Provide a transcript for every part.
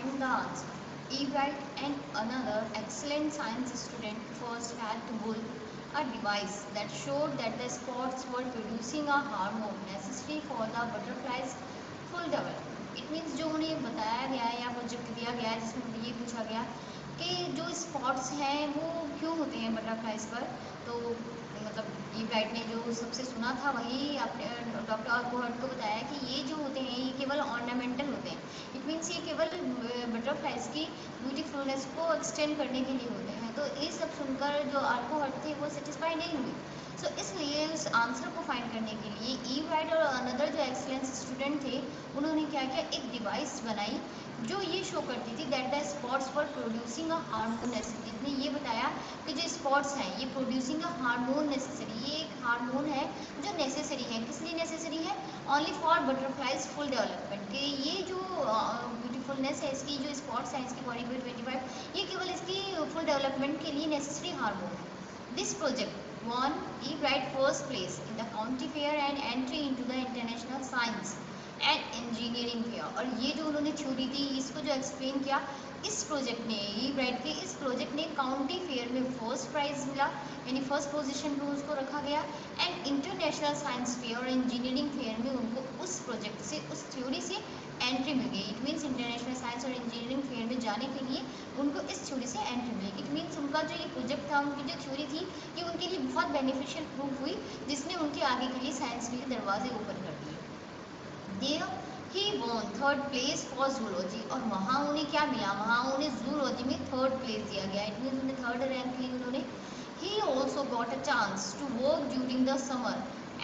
find the answer. Ebright and another excellent science student first had to build a device that showed that the spots were producing a hormone necessary for the butterfly's full development. It means जो उन्हें बताया गया है या project दिया गया है जिसमें ये पूछा गया कि जो स्पॉट्स हैं वो क्यों होते हैं बटरफ्लाइज पर, तो मतलब ये ब्राइट ने जो सबसे सुना था वही अपने डॉक्टर आर्कोहर्ट को बताया कि ये जो होते हैं ये केवल ऑर्नामेंटल होते हैं। इट मीन्स ये केवल बटरफ्लाइज की ब्यूटीफुलनेस को एक्सटेंड करने के लिए होते हैं। तो ये सब सुनकर जो आर्कोहर्ट थे वो सेटिस्फाई नहीं हुए। सो इसलिए उस आंसर को फाइंड करने के लिए ई ब्राइट और अनदर जो एक्सीलेंस स्टूडेंट थे उन्होंने क्या किया, एक डिवाइस बनाई जो ये शो करती थी that the spots for producing a hormone necessary. इसने ये बताया कि जो स्पॉट्स हैं ये प्रोड्यूसिंग अ हार्मोन नेसेसरी, ये एक हार्मोन है जो नेसेसरी है। किस लिए नेसेसरी है? Only for butterflies full development के। ये जो ब्यूटीफुलनेस है इसकी, जो स्पॉट्स हैं इसकी बॉडी पे 25, ये केवल इसकी फुल डेवलपमेंट के लिए नेसेसरी हार्मोन है। This project won eBright first place in the county fair and entry into the international science and engineering fair. और ये जो उन्होंने थ्योरी थी इसको जो एक्सप्लेन किया इस प्रोजेक्ट ने, ई ब्राइट के इस प्रोजेक्ट ने काउंटी फेयर में फर्स्ट प्राइज मिला, यानी फर्स्ट पोजीशन पे उसको रखा गया। एंड इंटरनेशनल साइंस फेयर और इंजीनियरिंग फेयर में उनको उस प्रोजेक्ट से, उस थ्योरी से एंट्री मिल गई। इट मीन्स इंटरनेशनल साइंस और इंजीनियरिंग फेयर में जाने के लिए उनको इस थ्योरी से एंट्री मिली। इट मीन्स उनका जो ये प्रोजेक्ट था, उनकी जो थ्योरी थी, ये उनके लिए बहुत बेनिफिशियल प्रूफ हुई, जिसने उनके आगे के लिए साइंस के लिए दरवाजे ओपन कर दिए। There he won third place for zoology। और वहाँ उन्हें क्या मिला, वहाँ उन्हें zoology में थर्ड प्लेस दिया गया। इट मीन्स उन्हें थर्ड रैंक ली उन्होंने। He also got a chance to work during the summer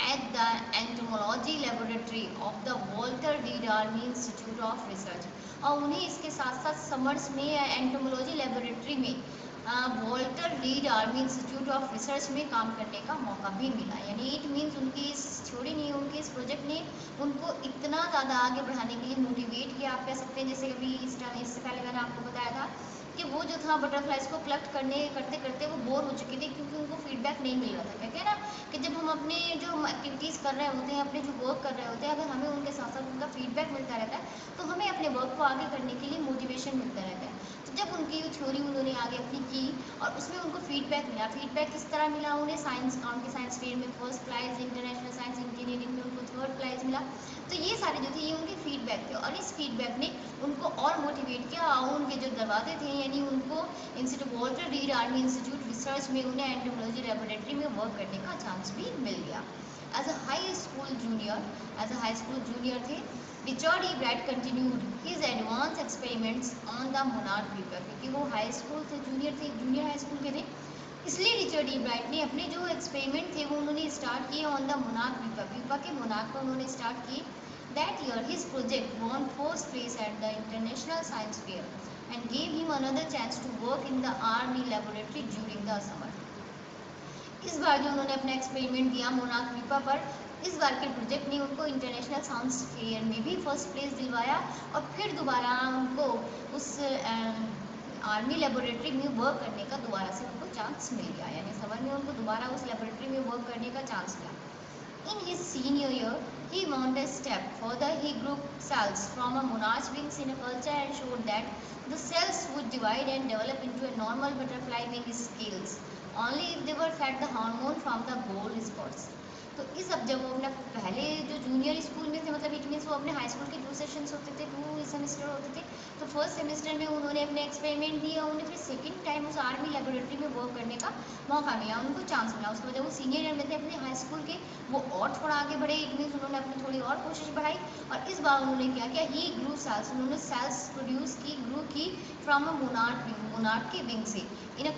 at the entomology laboratory of the Walter Reed Army Institute of Research। और उन्हें इसके साथ साथ समर्स में एंटोमोलॉजी लेबोरेटरी में Walter read army institute of research में काम करने का मौका भी मिला। यानी इट मीन्स उनकी इस थ्योरी ने, उनके इस प्रोजेक्ट ने उनको इतना ज़्यादा आगे बढ़ाने के लिए मोटिवेट किया, आप कह सकते हैं। जैसे अभी इससे पहले मैंने आपको बताया था कि वो जो था बटरफ्लाइज को कलेक्ट करते करते वो बोर हो चुके थे, क्योंकि उनको फीडबैक नहीं मिल रहा था। कहते हैं ना कि जब हम अपने जो एक्टिविटीज़ कर रहे होते हैं, अपने जो वर्क कर रहे होते हैं, अगर हमें उनके साथ साथ उनका फीडबैक मिलता रहता है तो हमें अपने वर्क को आगे करने के लिए मोटिवेशन मिलता रहता है। तो जब उनकी थ्योरी उन्होंने आगे अपनी की और उसमें उनको फीडबैक मिला, फीडबैक किस तरह मिला उन्हें, साइंस काउंटी साइंस फेयर में first prize, international science engineering में उनको थर्ड प्राइज मिला। तो ये सारे जो थे ये उनके फीडबैक थे, और इस फीडबैक ने उनको और मोटिवेट किया। और उनके जो दरवाजे थे, यानी उनको institute Walter read army institute research में उन्हें एंटोमोलॉजी लेबोरेटरी में वर्क करने का चांस भी मिल गया। As a high school junior थे, Richard E Bright continued his advance experiments on the monarch pupa. क्योंकि वो हाई स्कूल थे, जूनियर हाई स्कूल के थे, इसलिए रिचर्ड ई ब्राइट ने अपने जो एक्सपेरिमेंट थे वो उन्होंने स्टार्ट किए ऑन द मोनार्क पीपर। पीपा के मोनार्क पर उन्होंने स्टार्ट किए। That year his project won first place at the international science fair and gave him another chance to work in the army laboratory during the summer. इस बार जो उन्होंने अपना एक्सपेरिमेंट दिया मोनार्क पीपा पर, इस बार के प्रोजेक्ट ने उनको इंटरनेशनल साइंस फेयर में भी फर्स्ट प्लेस दिलवाया, और फिर दोबारा उनको उस आर्मी लेबोरेटरी में वर्क करने का दोबारा से उनको चांस मिल गया। यानी समर में उनको दोबारा उस लेबोरेटरी में वर्क करने का चांस मिला। In his senior year, he went a step further. He grew cells from a monarch's wings in a culture and showed that the cells would divide and develop into a normal butterfly wing scales only if they were fed the hormone from the gold spots। तो इस अब जब वो अपना पहले जो junior school में थे, मतलब इट मीन्स वो अपने हाई स्कूल के 2 सेशंस होते थे, 2 सेमेस्टर होते थे, तो फर्स्ट सेमेस्टर में उन्होंने अपने एक्सपेरिमेंट दिया, उन्हें फिर सेकंड टाइम उस आर्मी लेबोरेटरी में वर्क करने का मौका मिला, उनको चांस मिला। उसके बाद जब वो सीनियर ईयर में थे अपने हाई स्कूल के, वो और थोड़ा आगे बढ़े। इट मीन्स उन्होंने अपनी थोड़ी और कोशिश बढ़ाई, और इस बार उन्होंने क्या किया, ही ग्रू सेल्स, उन्होंने सेल्स प्रोड्यूस की, ग्रू की फ्रॉम अ मोनार्क के विंग से इन अ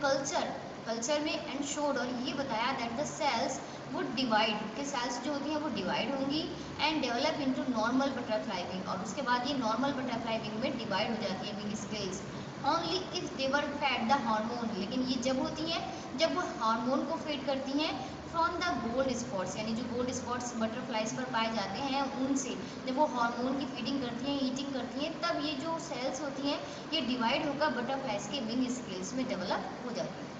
कल्चर में, एंड शोड, और ये बताया दैट द सेल्स वुड डिवाइड, के सेल्स जो होती हैं वो डिवाइड होंगी and develop into normal butterfly wing, और उसके बाद ये नॉर्मल बटरफ्लाई विंग में डिवाइड हो जाती है wing scales only if they were fed the hormone. लेकिन ये जब होती हैं जब वो हार्मोन को फीड करती हैं फ्रॉम द गोल्ड स्पॉट्स, यानी जो गोल्ड स्पॉट्स बटरफ्लाइज पर पाए जाते हैं उनसे जब वो हार्मोन की फीडिंग करती हैं, ईटिंग करती हैं, तब ये जो सेल्स होती हैं ये डिवाइड होकर बटरफ्लाइज के विंग स्केल्स में डेवलप हो जाती हैं।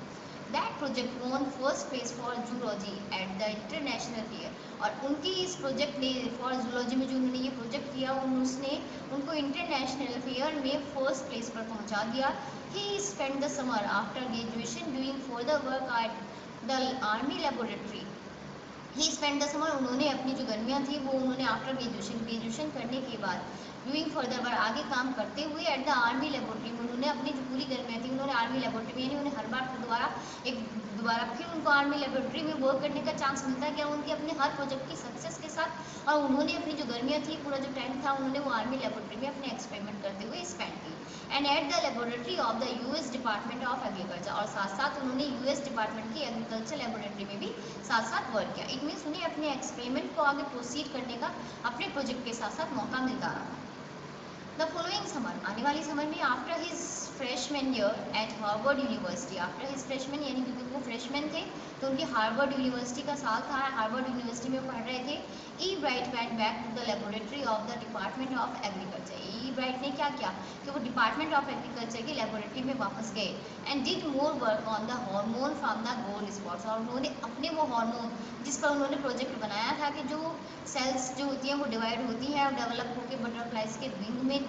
That project won first place for zoology eight the international fair. और उनके इस प्रोजेक्ट ने फॉर जूलॉजी में जो उन्होंने ये प्रोजेक्ट किया उसने उनको इंटरनेशनल फेयर में फर्स्ट प्लेस पर पहुंचा दिया। He spend the summer after graduation doing further work at the army laboratory. He spend the summer, उन्होंने अपनी जो गर्मियाँ थी वो उन्होंने आफ्टर ग्रेजुएशन करने के बाद डूइंग फर्दर वर्क, आगे काम करते हुए एट द आर्मी लेबोरेटरी में उन्होंने अपनी जो पूरी गर्मियाँ थी उन्होंने आर्मी लेबोरेटरी में, यानी उन्हें हर बार दोबारा फिर उनको आर्मी लेबोरेटरी में वर्क करने का चांस मिलता गया उनके अपने हर प्रोजेक्ट की सक्सेस के साथ। और उन्होंने अपनी जो गर्मियाँ थी, पूरा जो टाइम था, उन्होंने वो आर्मी लेबोरेटरी में अपने एक्सपेरिमेंट करते हुए स्पेंड की। And at the laboratory of the US department of agriculture, और साथ साथ उन्होंने यूएस डिपार्टमेंट की एग्रीकल्चर लेबोरेटरी में भी साथ साथ वर्क किया। इट मीन्स उन्हें अपने एक्सपेरिमेंट को आगे प्रोसीड करने का अपने प्रोजेक्ट के साथ साथ मौका मिलता रहा। द फॉलोइंग समर, आने वाली समर में, after his freshman year eight Harvard university, after his freshman यानी क्योंकि वो फ्रेशमैन थे तो उनकी हार्वर्ड यूनिवर्सिटी का साल था, हार्वर्ड यूनिवर्सिटी में पढ़ रहे थे। E Bright went back to the laboratory of the department of agriculture. E Bright ने क्या किया कि वो डिपार्टमेंट ऑफ एग्रीकल्चर की लेबोरेटरी में वापस गए and did more work on the hormone from the gold spots, और उन्होंने अपने वो हार्मोन जिस पर उन्होंने प्रोजेक्ट बनाया था कि जो सेल्स जो होती हैं वो डिवाइड होती हैं और डेवलप होकर बटरफ्लाइज के विंग में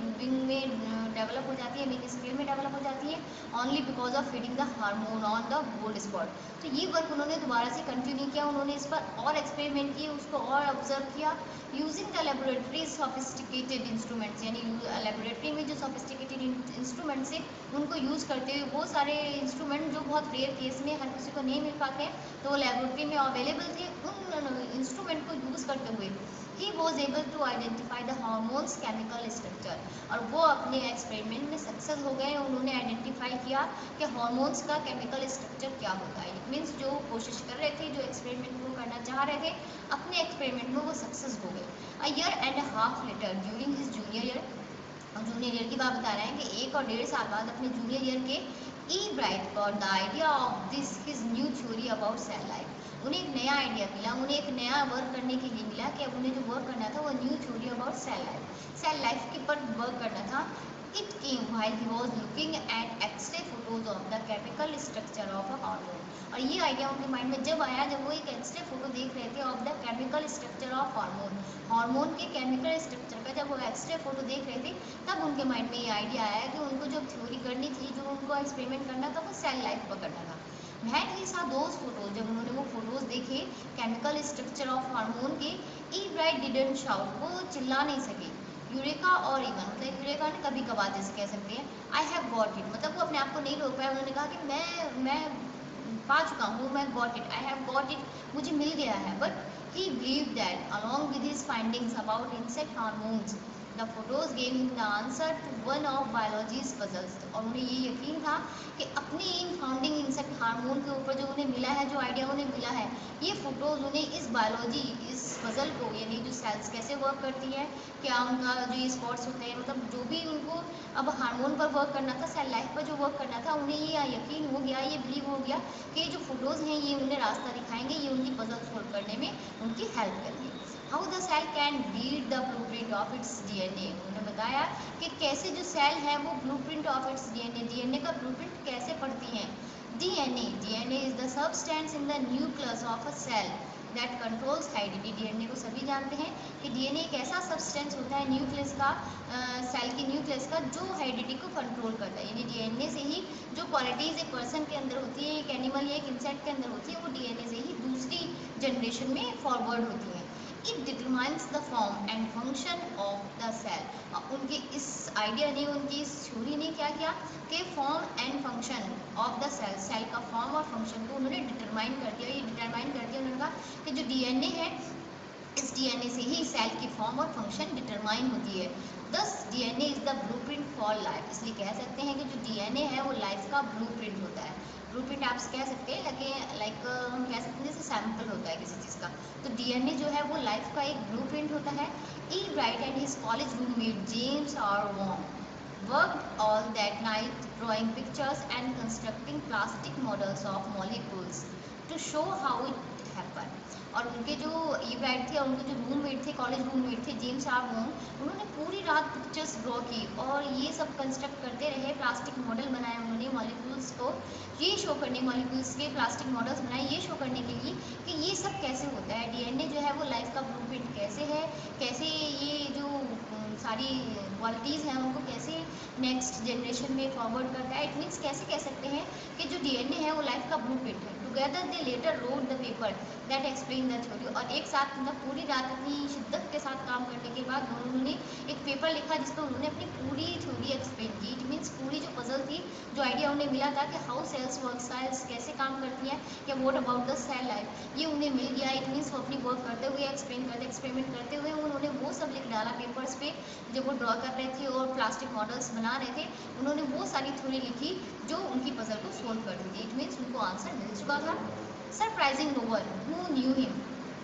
डेवलप हो जाती है, विंग स्केल में डेवलप हो जाती है, only because of feeding the hormone on the gold spot. तो ये वर्क उन्होंने दोबारा से कंटिन्यू किया, उन्होंने इस पर और एक्सपेरिमेंट किए, उसको और ऑब्जर्व किया using the laboratory sophisticated instruments, यानी लेबोरेटरी में जो सॉफिस्टिकेटेड इंस्ट्रूमेंट्स है उनको यूज़ करते हुए, वो सारे इंस्ट्रूमेंट जो बहुत रेयर केस में हर किसी को नहीं मिल पाते हैं तो वो लेबोरेटरी में अवेलेबल थे, उन इंस्ट्रूमेंट को यूज़ करते हुए he was able to identify the hormones chemical structure, और वो अपने एक्सपेरिमेंट में सक्सेस हो गए। उन्होंने आइडेंटिफाई किया कि हार्मोन्स का केमिकल स्ट्रक्चर क्या होता है। इट मीन्स जो कोशिश कर रहे थे, जो एक्सपेरिमेंट वो करना चाह रहे थे, अपने एक्सपेरिमेंट में वो सक्सेस हो गए। A year and half letter during his junior year, और जूनियर ईयर की बात बता रहे हैं कि 1 और 1.5 साल बाद अपने जूनियर ईयर के, E Bright got the idea of this his new theory about cell life. उन्हें एक नया आइडिया मिला, उन्हें एक नया वर्क करने के लिए मिला कि अब उन्हें जो वर्क करना था वो new theory about cell life के पर वर्क करना था। It came while he was looking at x-ray photos of the chemical structure of a hormone, और ये आइडिया उनके माइंड में जब आया जब वो एक एक्सरे फोटो देख रहे थे of the chemical structure of hormone के केमिकल स्ट्रक्चर का जब वो एक्सरे फोटो देख रहे थे तब उनके माइंड में ये आइडिया आया कि उनको जो थ्योरी करनी थी, जो उनको एक्सपेरिमेंट करना था, वो सेल लाइफ पर करना था। When he saw those photos, जब उन्होंने वो फोटोज देखे केमिकल स्ट्रक्चर ऑफ हार्मोन के, ई ब्राइट डिडंट शाउट, वो चिल्ला नहीं सके। यूरेका और इवन, मतलब यूरेका ने कभी कभार जैसे कह सकते हैं, आई हैव गॉट इट, मतलब वो अपने आप को नहीं रोक पाया, उन्होंने कहा कि मैं पा चुका हूँ, मैं got it, I have got it, मुझे मिल गया है। But he believe that along with his findings about insect hormones the photos gave him the answer to one of biology's puzzles, और उन्हें ये यकीन था कि अपने इन फाउंडिंग इंसेक्ट हार्मोन के ऊपर जो उन्हें मिला है, जो आइडिया उन्हें मिला है, ये फोटोज उन्हें इस बायोलॉजी, इस पजल को, यानी जो सेल्स कैसे वर्क करती है, क्या उनका जो ये स्पॉट्स होते हैं, मतलब जो भी उनको अब हार्मोन पर वर्क करना था, सेल लाइफ पर जो वर्क करना था, उन्हें ये यकीन हो गया, ये बिलीव हो गया कि ये जो फोटोज़ हैं ये उन्हें रास्ता दिखाएंगे, ये उनकी पजल सोल्व करने में उनकी हेल्प करेंगे। How the cell can read the blueprint of its DNA, उन्होंने बताया कि कैसे जो सेल है वो ब्लूप्रिंट ऑफ इट्स डीएनए का ब्लूप्रिंट कैसे पढ़ती हैं। DNA is the substance in the nucleus of a cell that controls heredity. DNA को सभी जानते हैं कि डीएनए एक ऐसा सब्सटेंस होता है न्यूक्लियस का, सेल की न्यूक्लियस का, जो हाइडिटी को कंट्रोल करता है। यानी डीएनए से ही जो क्वालिटीज़ एक पर्सन के अंदर होती है, एक एनिमल या एक इंसेक्ट के अंदर होती है, वो डीएनए से ही दूसरी जनरेशन में फॉरवर्ड होती है। It determines the form and function of the cell. उनके इस आइडिया ने, उनकी इस थ्योरी ने क्या किया कि form and function of the cell, cell का फॉर्म और फंक्शन को उन्होंने डिटरमाइन कर दिया। ये डिटरमाइन कर दिया, उन्होंने कहा कि जो डीएनए है, इस डीएनए से ही सेल की फॉर्म और फंक्शन डिटरमाइन होती है। दस DNA is the blueprint for life, इसलिए कह सकते हैं कि जो डीएनए है वो लाइफ का ब्लूप्रिंट होता है। ब्लूप्रिंट आप कह सकते हैं, लाइक हम कह सकते हैं जैसे सैंपल होता है किसी चीज़ का, तो डीएनए जो है वो लाइफ का एक ब्लूप्रिंट होता है। E Bright and his college roommate James R Wong worked all that night drawing pictures and constructing plastic models of molecules to show how it happened. और उनके जो ईब्राइट थे और उनके जो रूममेट थे, कॉलेज रूममेट थे, जेम्स आर होम, उन्होंने पूरी रात पिक्चर्स ड्रॉ की और ये सब कंस्ट्रक्ट करते रहे, प्लास्टिक मॉडल बनाए उन्होंने मॉलिक्यूल्स को ये शो करने, मॉलिक्यूल्स के प्लास्टिक मॉडल्स बनाए ये शो करने के लिए कि ये सब कैसे होता है, डीएनए जो है वो लाइफ का ब्लूप्रिंट कैसे है, कैसे ये जो सारी क्वालिटीज़ हैं उनको कैसे नेक्स्ट जनरेशन में फॉरवर्ड करता है। इट मीन्स कैसे कह सकते हैं कि जो डीएनए है वो लाइफ का ब्लूप्रिंट है। Together they letter road the paper that explain the theory. और एक साथ मतलब पूरी रात अपनी शिद्दत के साथ काम करने के बाद उन्होंने एक पेपर लिखा जिसमें उन्होंने अपनी पूरी थ्योरी एक्सप्लेन की। इट मीन्स पूरी जो पजल थी, जो आइडिया उन्हें मिला था कि हाउ सेल्स वर्क, सेल्स कैसे काम करती है, या what about the cell life, ये उन्हें मिल गया। इट मीन्स वो अपनी वर्क करते हुए, एक्सपेरिमेंट करते हुए उन्होंने वो सब लिख डाला पेपर्स पे जब वो ड्रॉ कर रहे थे और प्लास्टिक मॉडल्स बना रहे थे। उन्होंने वो सारी थ्योरी लिखी जो उनकी पजल को सोल्व करती थी। इट मीन्स उनको आंसर मिल चुका था। Surprising no one who knew him,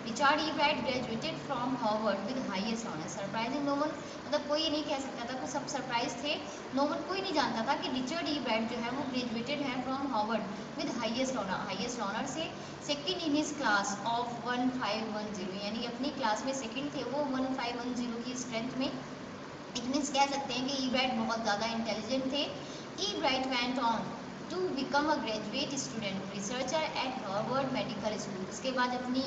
Richard E Bright graduated from Harvard with highest honour. Surprising no one मतलब कोई नहीं कह सकता था, तो सब सरप्राइज थे। नो वन कोई नहीं जानता था कि रिचर्ड ई ब्राइट जो है वो ग्रेजुएटेड है from Harvard with highest honour, highest honour से second in his class of 1510, यानी अपनी क्लास में सेकंड थे वो 1510 की स्ट्रेंथ में। इट मीन्स कह सकते हैं कि ई ब्राइट बहुत ज़्यादा इंटेलिजेंट थे। E Bright went on to become a graduate student researcher at Harvard medical School. उसके बाद अपनी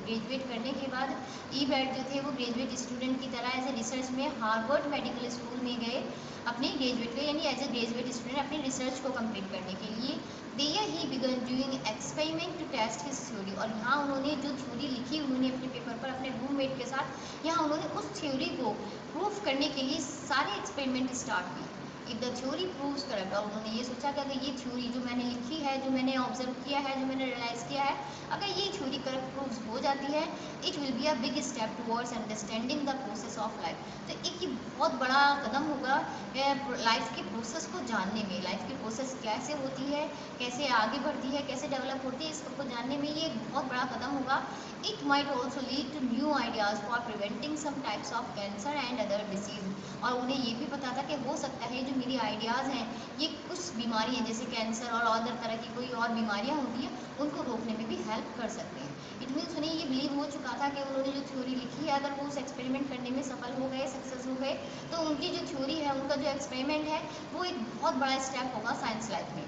ग्रेजुएट करने के बाद ई ब्राइट जो थे वो ग्रेजुएट स्टूडेंट की तरह एज ए रिसर्च में हार्वर्ड मेडिकल स्कूल में गए, अपनी ग्रेजुएट के यानी एज ए ग्रेजुएट स्टूडेंट अपनी रिसर्च को कंप्लीट करने के लिए। There he began doing experiment to test his theory. और यहाँ उन्होंने जो थ्योरी लिखी उन्होंने अपने पेपर पर अपने रूममेट के साथ, यहाँ उन्होंने उस थ्योरी को प्रूफ करने के लिए सारे एक्सपेरिमेंट स्टार्ट किए। If the theory proves correct, और उन्होंने ये सोचा कि अगर ये थ्योरी जो मैंने लिखी है, जो मैंने ऑब्जर्व किया है, जो मैंने रियलाइज़ किया है, अगर ये थ्योरी करेक्ट प्रूव्स हो जाती है, it will be a big step towards understanding the process of life. तो एक ये बहुत बड़ा कदम होगा लाइफ के प्रोसेस को जानने में, लाइफ की प्रोसेस कैसे होती है, कैसे आगे बढ़ती है, कैसे डेवलप होती है, इस सबको जानने में ये एक बहुत बड़ा कदम होगा। It might also lead to new ideas for preventing some types of cancer and other disease. और उन्हें ये भी पता था कि हो सकता है जो मेरी आइडियाज़ हैं ये कुछ बीमारियाँ जैसे कैंसर और अदर तरह की कोई और बीमारियाँ होती हैं उनको रोकने में भी हेल्प कर सकते हैं। इट मीन्स उन्हें ये बिलीव हो चुका था कि उन्होंने जो थ्योरी लिखी है अगर वो उस एक्सपेरिमेंट करने में सफल हो गए, सक्सेस हो गए, तो उनकी जो थ्योरी है, उनका जो एक्सपेरिमेंट है वो एक बहुत बड़ा स्टेप होगा साइंस लाइफ में।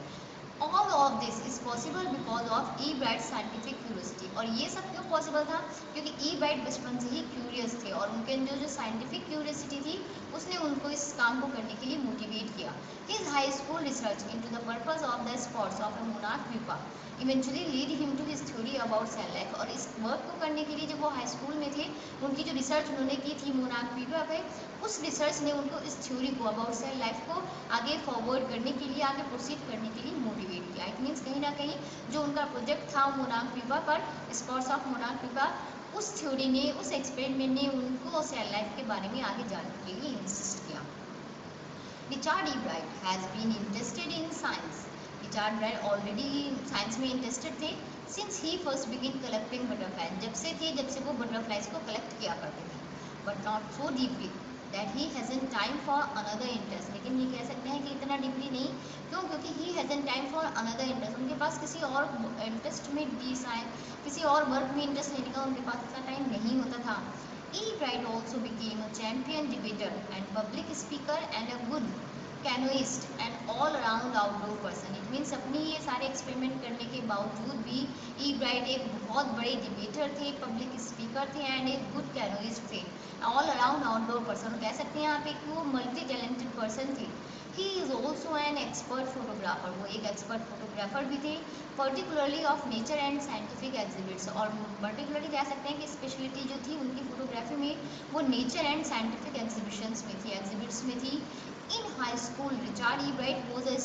All of this is possible because of E bright scientific curiosity. और ये सब क्यों पॉसिबल था? क्योंकि ई ब्राइट बचपन से ही क्यूरियस थे और उनके अंदर जो साइंटिफिक क्यूरियोसिटी थी उसने उनको इस काम को करने के लिए मोटिवेट किया। His high school research into the purpose of the spots of a monarch pupa eventually lead him to his theory about cell life. और इस वर्क को करने के लिए जब वो हाई स्कूल में थे, उनकी जो रिसर्च उन्होंने की थी मोनार्क प्यूपा पे, उस रिसर्च ने उनको इस थ्योरी को अबाउट सेल लाइफ को आगे फॉरवर्ड करने के लिए, आगे प्रोसीड करने के लिए मोटिवेट किया। इट मीन्स कहीं ना कहीं जो उनका प्रोजेक्ट था मोनार्क प्यूपा पर, स्पॉट्स ऑफ मोनार्क प्यूपा, उस थ्योरी ने, उस एक्सपेरिमेंट ने उनको सेल लाइफ के बारे में आगे जानने के लिए इंसिस्ट किया। Richard E Bright has been interested in science. Richard Bright already science में इंटरेस्टेड थे since he first begin collecting butterfly. जब से वो बटरफ्लाइज को कलेक्ट किया करते थे, but not so deeply that he hasn't time for another interest. लेकिन ये कह सकते हैं कि इतना डीपली नहीं। क्यों? क्योंकि he hasn't time for another interest, उनके पास किसी और इंटरेस्ट में भी किसी और वर्क में इंटरेस्ट लेने का उनके पास इतना टाइम नहीं होता था। E Bright also became a champion debater and public speaker and a good canoeist and all around outdoor person. It means अपनी ये सारे एक्सपेरिमेंट करने के बावजूद भी ई ब्राइट एक बहुत बड़े डिबेटर थे, पब्लिक स्पीकर थे एंड एक गुड कैनोइस्ट थे, ऑल अराउंड आउटडोर पर्सन। कह सकते हैं यहाँ पे कि वो मल्टी टैलेंटेड पर्सन थे। He is also an expert photographer, वो एक एक्सपर्ट फोटोग्राफर भी थे, particularly of nature and scientific exhibits. और पर्टिकुलरली कह सकते हैं कि स्पेशलिटी जो थी उनकी फोटोग्राफी में वो नेचर एंड साइंटिफिक एग्जिबिशंस में थी, एग्जिबिट्स में थी। इन high school Richard E bright was a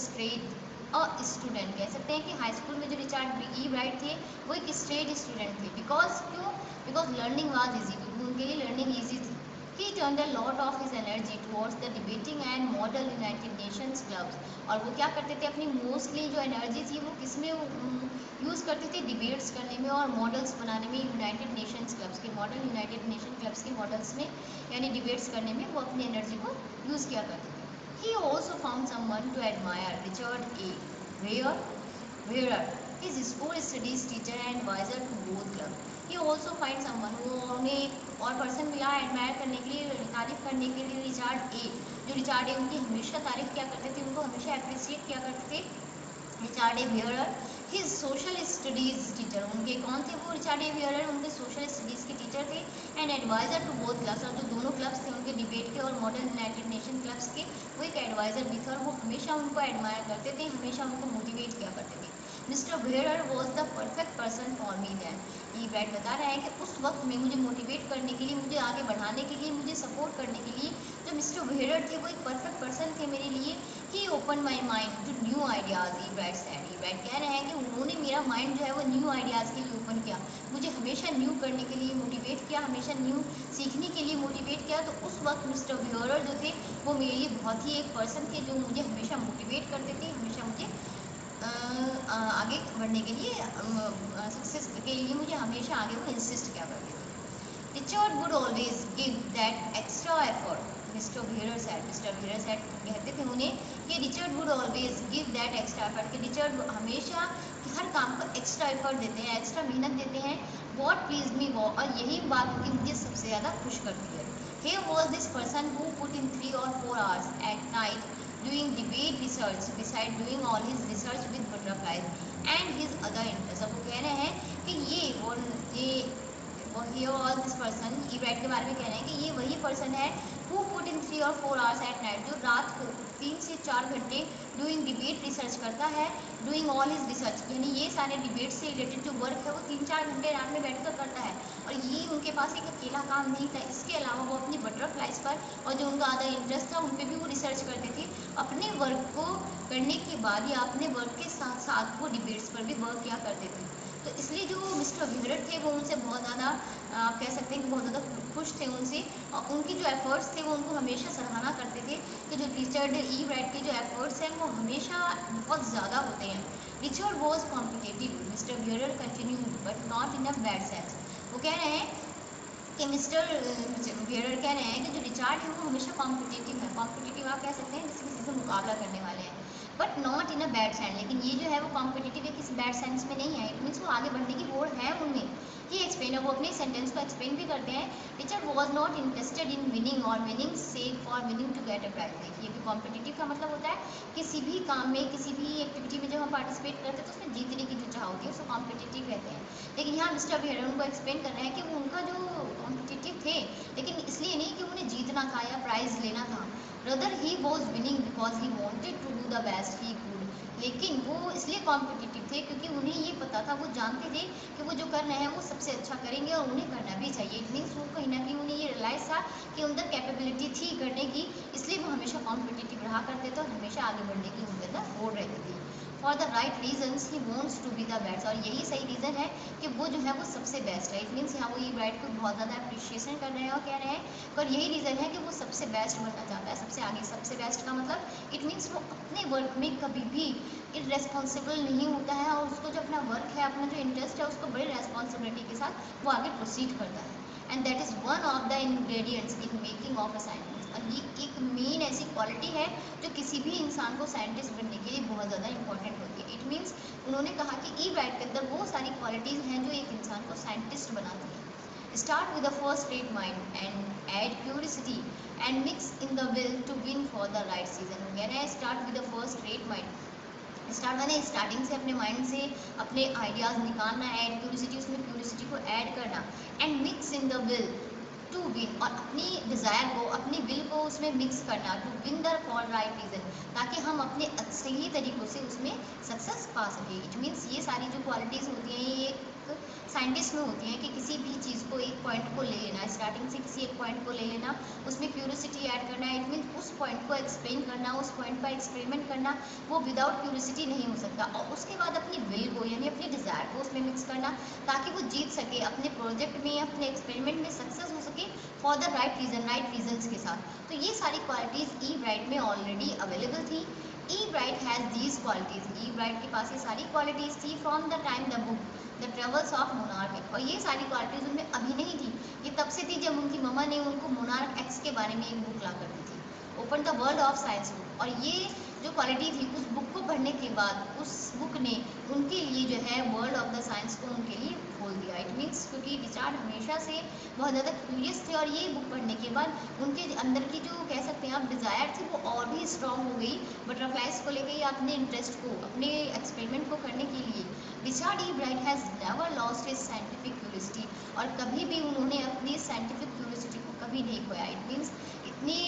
student. कह सकते हैं कि हाई स्कूल में जो रिचर्ड ई ब्राइट थे वो एक स्ट्रेट स्टूडेंट थे। बिकॉज लर्निंग वाज ईजी, क्योंकि उनके लिए लर्निंग ईजी थी। He turned a lot of his energy towards the debating and model United Nations clubs। और वो क्या करते थे, अपनी मोस्टली जो एनर्जी थी वो किस में यूज़ करते थे? डिबेट्स करने में और मॉडल्स बनाने में। यूनाइटेड नेशंस क्लब्स के मॉडल, यूनाइटेड नेशन क्लब्स के मॉडल्स में यानी डिबेट्स करने में वो अपनी एनर्जी को यूज़ किया करते थे। He also found someone to admire, Richard A. Wheeler, his school studies teacher and advisor to both club. He also find someone, वो उन्हें एक और पर्सन मिला एडमायर करने के लिए, तारीफ करने के लिए, रिचार्ड ए। जो रिचार्ड ए उनकी हमेशा तारीफ किया करते थे, उनको हमेशा अप्रिशिएट किया करते थे। Richard A Weaver, his social studies teacher, उनके कौन थे वो? रिचार्ड ए वियरर उनके सोशल स्टडीज़ के टीचर थे and adviser to both clubs, और जो दोनों क्लब्स थे उनके डिबेट के और मॉडर्न यूनाइटेड नेशन क्लब्स के, वो एक एडवाइज़र भी थे और वो हमेशा उनको एडमायर करते थे, हमेशा उनको मोटिवेट किया करते थे। Mister Wearer was the perfect person for me then. ये ब्राइट बता रहे हैं कि उस वक्त में मुझे मोटिवेट करने के लिए, मुझे आगे बढ़ाने के लिए, मुझे सपोर्ट करने के लिए जो मिस्टर वियरर थे वो एक परफेक्ट पर्सन थे मेरे लिए। He open my mind to new ideas. E Bright said, E Bright कह रहे हैं कि उन्होंने मेरा माइंड जो है वो न्यू आइडियाज़ के लिए ओपन किया, मुझे हमेशा न्यू करने के लिए मोटिवेट किया, हमेशा न्यू सीखने के लिए मोटिवेट किया। तो उस वक्त मिस्टर वियरर जो थे वो मेरे लिए बहुत ही एक पर्सन थे जो मुझे हमेशा मोटिवेट करते थे, हमेशा मुझे आगे बढ़ने के लिए, सक्सेस के लिए मुझे हमेशा आगे वो इंसिस्ट किया करते थे। Richard would always give that extra effort. Mister wheeler said कहते थे उन्हें कि Richard would always give that extra effort, कि रिचर्ड हमेशा हर काम को एक्स्ट्रा एफर्ट देते हैं, एक्स्ट्रा मेहनत देते हैं। वॉट प्लीज मी वो, और यही बात उनकी मुझे सबसे ज़्यादा खुश करती है। Here was this person who put in 3 or 4 hours at night doing debate research beside doing all his research with butterflies and his other interests। अब वो कह रहे हैं कि ये here was this person, E Bright के बारे में कह रहे हैं कि ये वही पर्सन है who put in 3 or 4 hours at night, जो रात को 3 से 4 घंटे doing debate research करता है, doing all his research, यानी ये सारे डिबेट से रिलेटेड जो वर्क है वो 3-4 घंटे रात में बैठकर करता है। और ये उनके पास एक अकेला काम नहीं था, इसके अलावा वो अपनी बटरफ्लाइज पर और जो उनका अदर इंटरेस्ट था उन पर भी वो रिसर्च करते थे। अपने वर्क को करने के बाद या अपने वर्क के साथ साथ वो डिबेट्स पर भी वर्क किया करते थे। तो इसलिए जो मिस्टर विहरट थे वो उनसे बहुत ज़्यादा, आप कह सकते हैं कि बहुत ज़्यादा खुश थे उनसे, और उनकी जो एफर्ट्स थे वो उनको हमेशा सराहना करते थे कि जो रिचर्ड ई ब्राइट के जो एफर्ट्स हैं वो हमेशा बहुत ज़्यादा होते हैं। Richard was competitive, mister wearer continued but not in a bad sense. वो कह रहे हैं कि मिस्टर वियरर कह रहे हैं कि जो रिचार्ड है वो हमेशा कॉम्पिटिटिव है। कॉम्पिटिटिव आप कह सकते हैं जैसे किसी से मुकाबला करने वाले हैं, but not in a bad sense. लेकिन ये जो है वो कॉम्पिटिटिव है किसी बैड सेंस में नहीं है, इट मीन्स वो आगे बढ़ने की होड़ है उनमें। ही एक्सप्लेन, वो अपने सेंटेंस को एक्सप्लेन भी करते हैं। Richard was not interested in winning और winning sake for winning to get a prize. देखिए कि कॉम्पिटिटिव का मतलब होता है किसी भी काम में, किसी भी एक्टिविटी में जब हम पार्टिसिपेट करते हैं तो उसमें जीतने की जो चाह होती है उसको कॉम्पिटिटिव कहते हैं। लेकिन यहाँ मिस्टर वियरर उनको एक्सप्लेन कर रहे हैं कि वो उनका जो कॉम्पिटिटिव थे, लेकिन इसलिए नहीं कि उन्हें जीतना था या प्राइज़ लेना था। Rather he was winning because he wanted to do the best he could. लेकिन वो इसलिए कॉम्पिटिटिव थे क्योंकि उन्हें ये पता था, वो जानते थे कि वो जो कर रहे हैं वो सबसे अच्छा करेंगे और उन्हें करना भी चाहिए। इट मीन्स वो कहीं ना कहीं उन्हें ये रियलाइज़ था कि उनका कैपेबिलिटी थी करने की, इसलिए वो हमेशा कॉम्पिटिटिव रहा करते थे और हमेशा आगे बढ़ने की उनके अंदर होड़ रहती थी। For the right reasons he wants to be the best, और यही सही रीज़न है कि वो जो है वो सबसे बेस्ट है। इट मीन्स यहाँ वो ये ब्राइट को बहुत ज़्यादा अप्रिशिएशन कर रहे हैं और कह रहे हैं, और यही रीज़न है कि वो सबसे बेस्ट बनना चाहता है, सबसे आगे। सबसे बेस्ट का मतलब इट मीन्स वो अपने वर्क में कभी भी इरेस्पॉन्सिबल नहीं होता है और उसको जो अपना वर्क है, अपना जो इंटरेस्ट है, उसको बड़ी रेस्पॉन्सिबिलिटी के साथ वो आगे प्रोसीड करता है। And that is one of the ingredients in making of a scientist. और ये एक मेन ऐसी क्वालिटी है जो किसी भी इंसान को साइंटिस्ट बनने के लिए बहुत ज़्यादा इंपॉर्टेंट होती है। इट मीन्स उन्होंने कहा कि ई ब्राइट के अंदर वो सारी क्वालिटीज़ हैं जो एक इंसान को साइंटिस्ट बनाती हैं। Start with the first rate mind and add curiosity and mix in the will to win for the right reason. कह रहे हैं start with the first rate mind, start मैंने स्टार्टिंग से अपने माइंड से अपने आइडियाज़ निकालना, ऐड क्यूरियोसिटी, उसमें क्यूरियोसिटी को ऐड करना, and mix in the will to win, और अपनी डिज़ायर को, अपनी विल को उसमें मिक्स करना, to win the for right reason, ताकि हम अपने सही तरीक़ों से उसमें सक्सेस पा सकें। इट मीन्स ये सारी जो क्वालिटीज़ होती हैं ये एक साइंटिस्ट में होती हैं कि किसी भी चीज़ को, एक पॉइंट को ले लेना, स्टार्टिंग से किसी एक पॉइंट को ले लेना, उसमें क्यूरियोसिटी ऐड करना। इट मीन्स उस पॉइंट को एक्सप्लेन करना, उस पॉइंट पर एक्सपेरिमेंट करना, वो विदाउट क्यूरियोसिटी नहीं हो सकता। और उसके बाद अपनी विल को यानी अपनी डिज़ायर को उसमें मिक्स करना ताकि वो जीत सके, अपने प्रोजेक्ट में, अपने एक्सपेरिमेंट में सक्सेस हो सके for the right reason, right reasons के साथ। तो ये सारी क्वालिटीज़ ई ब्राइट में ऑलरेडी अवेलेबल थी। E Bright has these qualities, E Bright के पास ये सारी क्वालिटीज़ थी from the time the book the travels of monarch. और ये सारी क्वालिटीज़ उनमें अभी नहीं थी, ये तब से थी जब उनकी मम्मा ने उनको मोनार्क एक्स के बारे में एक बुक ला कर दी थी। Open the world of science book. और ये जो क्वालिटी थी उस बुक को पढ़ने के बाद उस बुक ने उनके लिए जो है वर्ल्ड ऑफ द साइंस को उनके लिए खोल दिया। इट मीन्स क्योंकि रिचार्ड हमेशा से बहुत ज़्यादा क्यूरियस थे और ये बुक पढ़ने के बाद उनके अंदर की जो कह सकते हैं आप डिज़ायर थी वो और भी स्ट्रॉन्ग हो गई बटरफ्लाइज को लेकर या अपने इंटरेस्ट को अपने एक्सपेरिमेंट को करने के लिए। Richard E Bright has never lost his scientific curiosity, और कभी भी उन्होंने अपनी साइंटिफिक क्यूरियोसिटी को कभी नहीं खोया। इट मीन्स इतनी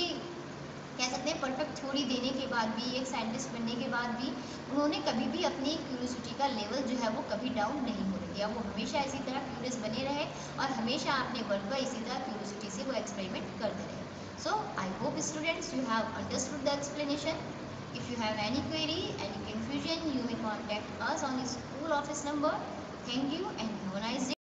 कह सकते हैं परफेक्ट थ्योरी देने के बाद भी, एक साइंटिस्ट बनने के बाद भी उन्होंने कभी भी अपनी क्यूरियोसिटी का लेवल जो है वो कभी डाउन नहीं होने दिया। वो हमेशा इसी तरह क्यूरियस बने रहे और हमेशा अपने वर्क का इसी तरह क्यूरियोसिटी से वो एक्सपेरिमेंट करते रहे। So I hope students you have understood the explanation. If you have any query, any confusion, you may contact us on the school office number. Thank you and have a nice day.